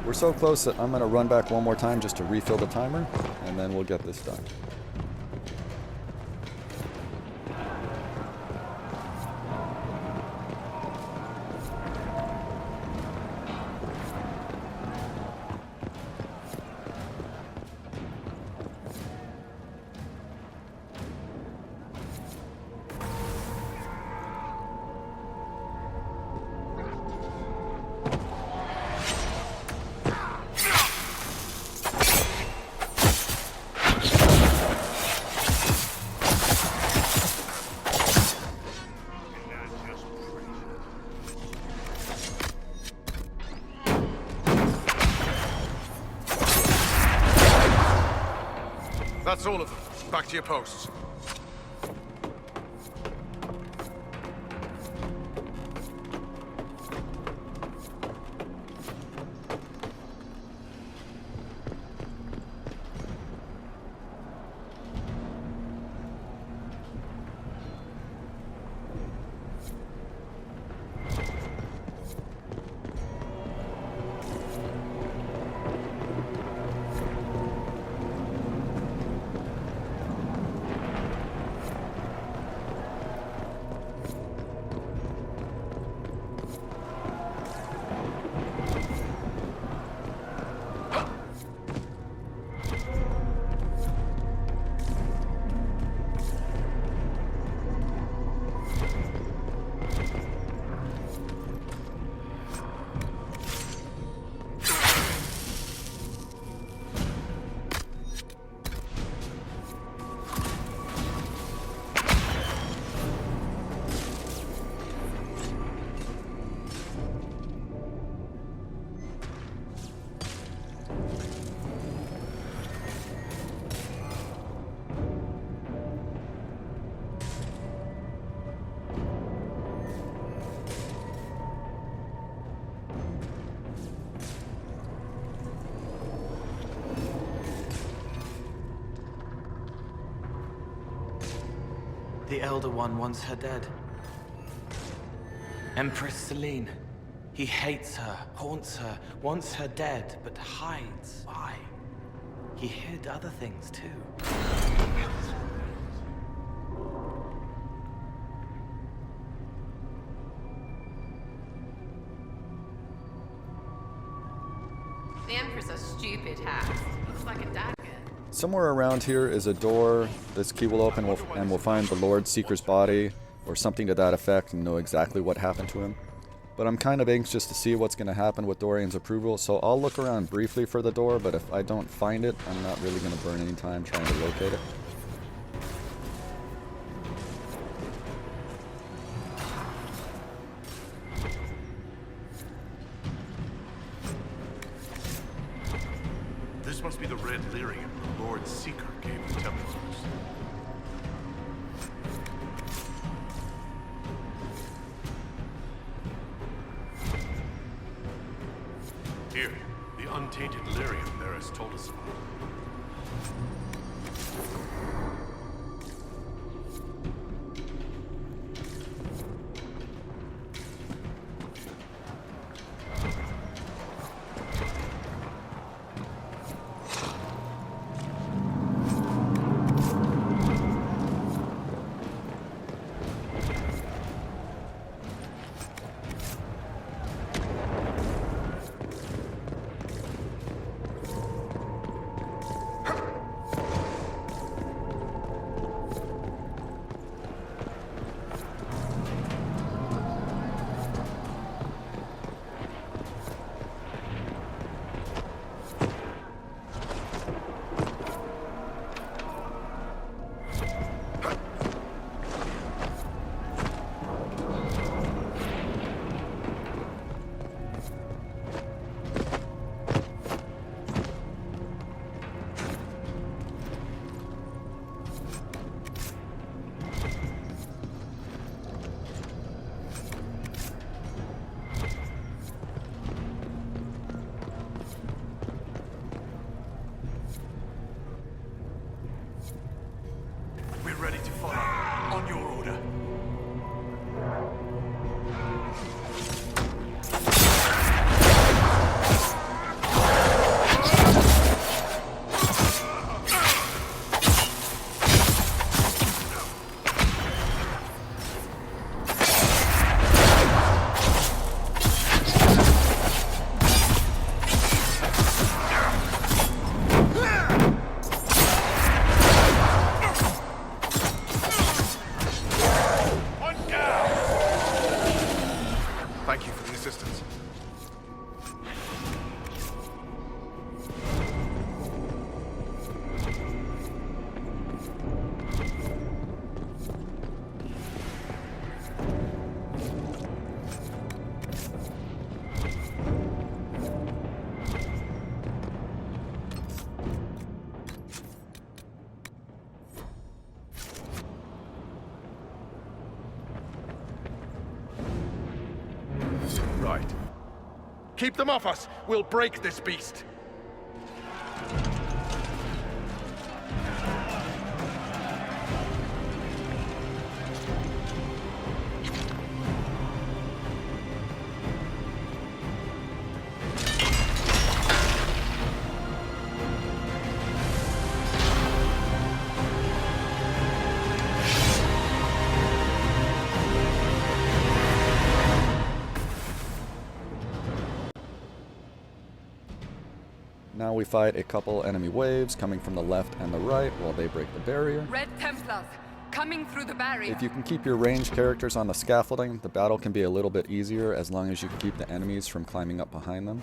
We're so close that I'm going to run back one more time just to refill the timer, and then we'll get this done. That's all of them. Back to your posts. The Elder One wants her dead. Empress Celine. He hates her, haunts her, wants her dead, but hides. Why? He hid other things too. The Empress a stupid hat. Looks like a dagger. Somewhere around here is a door. This key will open and we'll find the Lord Seeker's body or something to that effect and know exactly what happened to him. But I'm kind of anxious to see what's going to happen with Dorian's approval, so I'll look around briefly for the door, but if I don't find it, I'm not really going to burn any time trying to locate it. This must be the red lyrium the Lord Seeker gave the Templars. Here, the untainted lyrium Barris told us about. Keep them off us! We'll break this beast! Now we fight a couple enemy waves coming from the left and the right while they break the barrier. Red Templars, coming through the barrier. If you can keep your ranged characters on the scaffolding, the battle can be a little bit easier as long as you can keep the enemies from climbing up behind them.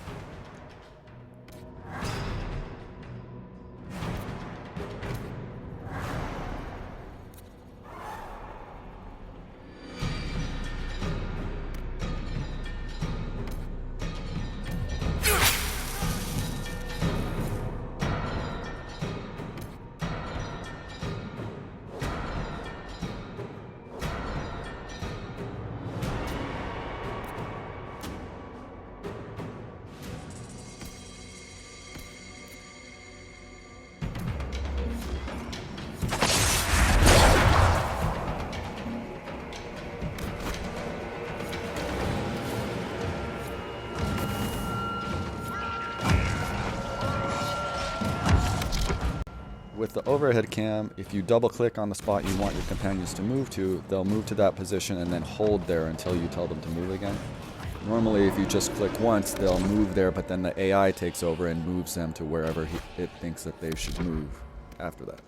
With the overhead cam, if you double click on the spot you want your companions to move to, they'll move to that position and then hold there until you tell them to move again. Normally if you just click once, they'll move there, but then the AI takes over and moves them to wherever it thinks that they should move after that.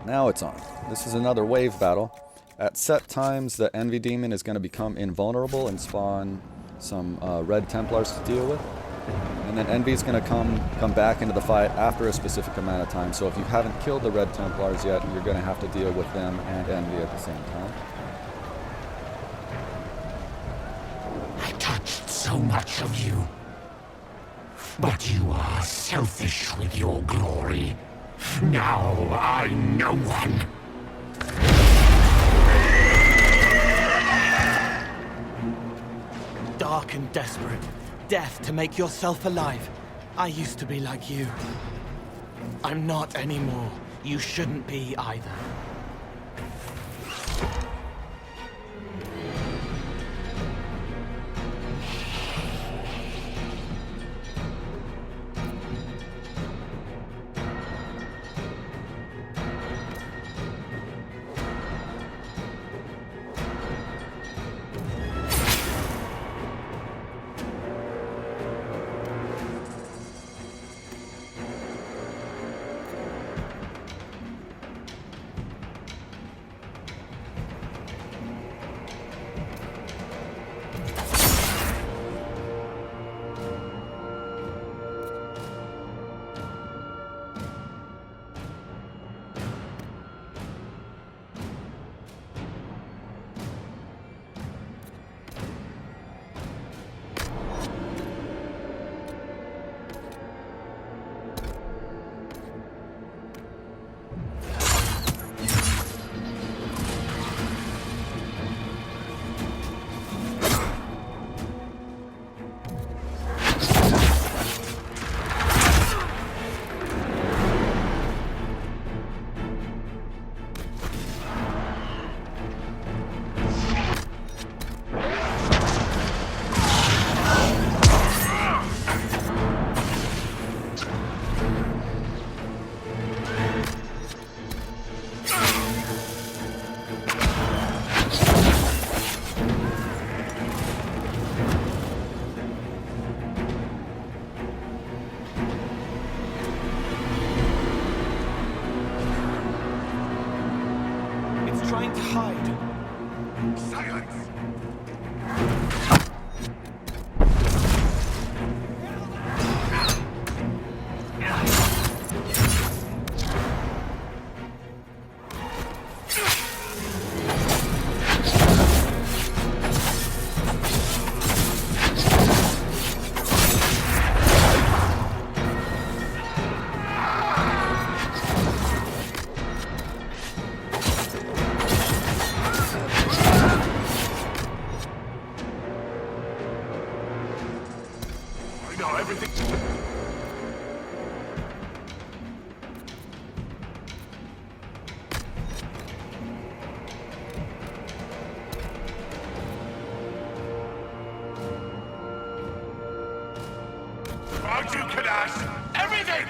Now it's on. This is another wave battle. At set times, the Envy Demon is going to become invulnerable and spawn some Red Templars to deal with. And then Envy is going to come back into the fight after a specific amount of time. So if you haven't killed the Red Templars yet, you're going to have to deal with them and Envy at the same time. I touched so much of you. But you are selfish with your glory. Now I'm no one. Dark and desperate. Death to make yourself alive. I used to be like you. I'm not anymore. You shouldn't be either. Trying to hide. Silence! Aren't you, Kadash? Everything!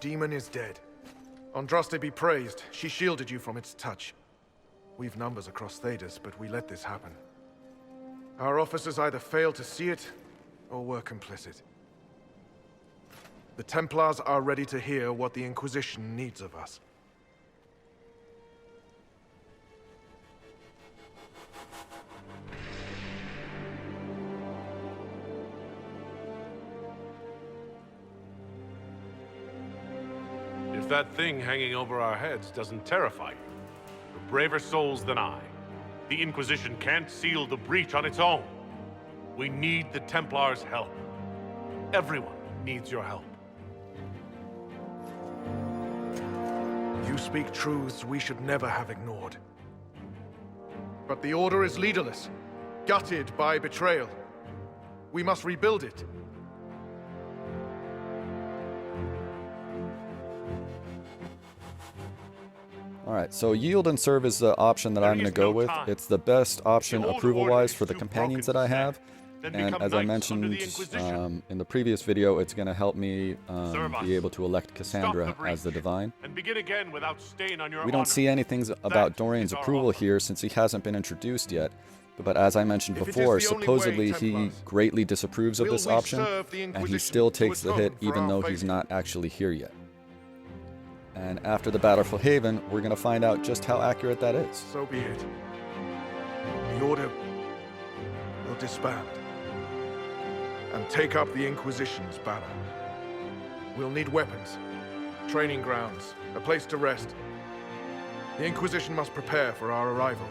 demon is dead. Andraste be praised, she shielded you from its touch. We've numbers across Thedas, but we let this happen. Our officers either failed to see it, or were complicit. The Templars are ready to hear what the Inquisition needs of us. If that thing hanging over our heads doesn't terrify you, you're braver souls than I. The Inquisition can't seal the breach on its own. We need the Templars' help. Everyone needs your help. You speak truths we should never have ignored. But the Order is leaderless, gutted by betrayal. We must rebuild it. Alright, so yield and serve is the option that I'm going to go with. It's the best option approval-wise for the companions that I have. And as I mentioned in the previous video, it's going to help me be able to elect Cassandra as the Divine. And begin again without stain on your We don't see anything about Dorian's approval here since he hasn't been introduced yet. But as I mentioned before, supposedly he greatly disapproves of this option, and he still takes the hit even though he's not actually here yet. And after the battle for Haven, we're going to find out just how accurate that is. So be it. The Order will disband and take up the Inquisition's banner. We'll need weapons, training grounds, a place to rest. The Inquisition must prepare for our arrival.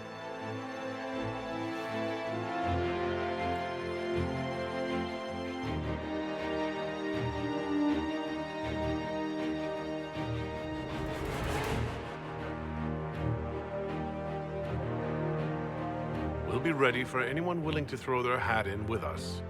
We'll be ready for anyone willing to throw their hat in with us.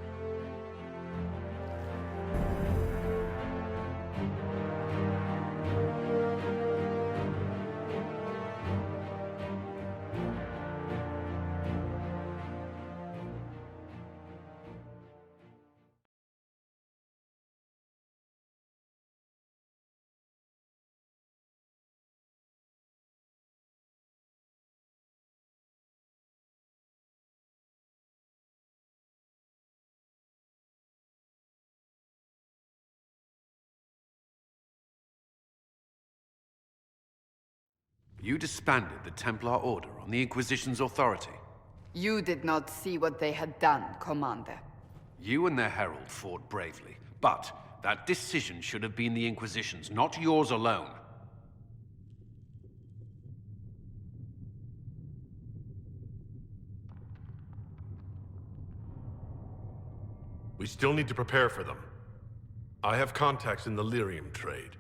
You disbanded the Templar Order on the Inquisition's authority. You did not see what they had done, Commander. You and their herald fought bravely, but that decision should have been the Inquisition's, not yours alone. We still need to prepare for them. I have contacts in the lyrium trade.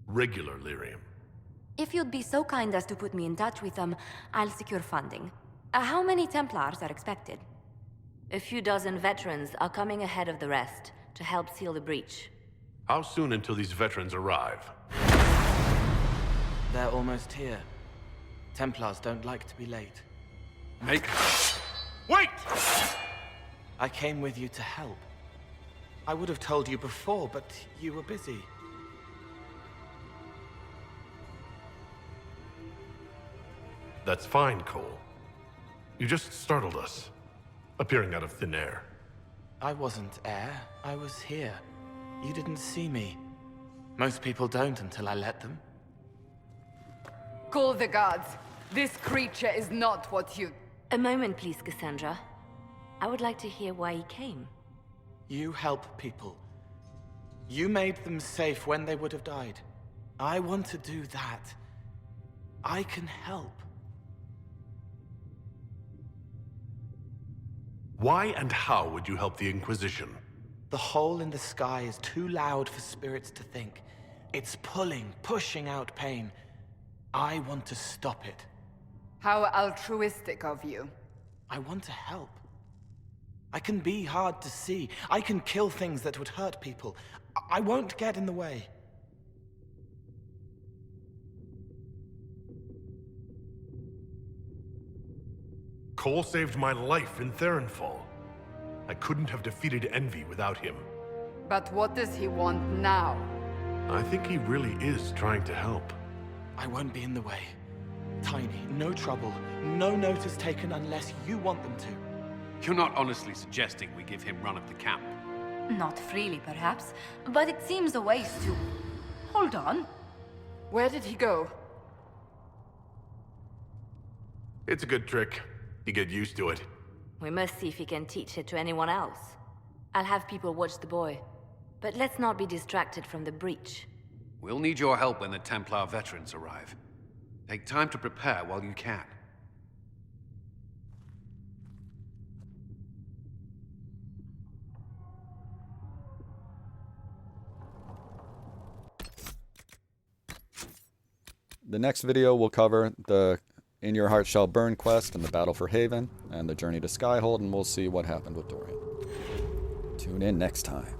Regular lyrium. If you'd be so kind as to put me in touch with them, I'll secure funding. How many Templars are expected? A few dozen veterans are coming ahead of the rest to help seal the breach. How soon until these veterans arrive? They're almost here. Templars don't like to be late. Wait! I came with you to help. I would have told you before, but you were busy. That's fine, Cole. You just startled us, appearing out of thin air. I wasn't air. I was here. You didn't see me. Most people don't until I let them. Call the guards. This creature is not what you... A moment, please, Cassandra. I would like to hear why he came. You help people. You made them safe when they would have died. I want to do that. I can help. Why and how would you help the Inquisition? The hole in the sky is too loud for spirits to think. It's pulling, pushing out pain. I want to stop it. How altruistic of you. I want to help. I can be hard to see. I can kill things that would hurt people. I won't get in the way. Cole saved my life in Therenfall. I couldn't have defeated Envy without him. But what does he want now? I think he really is trying to help. I won't be in the way. Tiny, no trouble. No notice taken unless you want them to. You're not honestly suggesting we give him run of the camp? Not freely, perhaps, but it seems a waste to... Hold on. Where did he go? It's a good trick. You get used to it. We must see if he can teach it to anyone else. I'll have people watch the boy. But let's not be distracted from the breach. We'll need your help when the Templar veterans arrive. Take time to prepare while you can. The next video will cover the In Your Heart Shall Burn quest and the battle for Haven, and the journey to Skyhold, and we'll see what happened with Dorian. Tune in next time.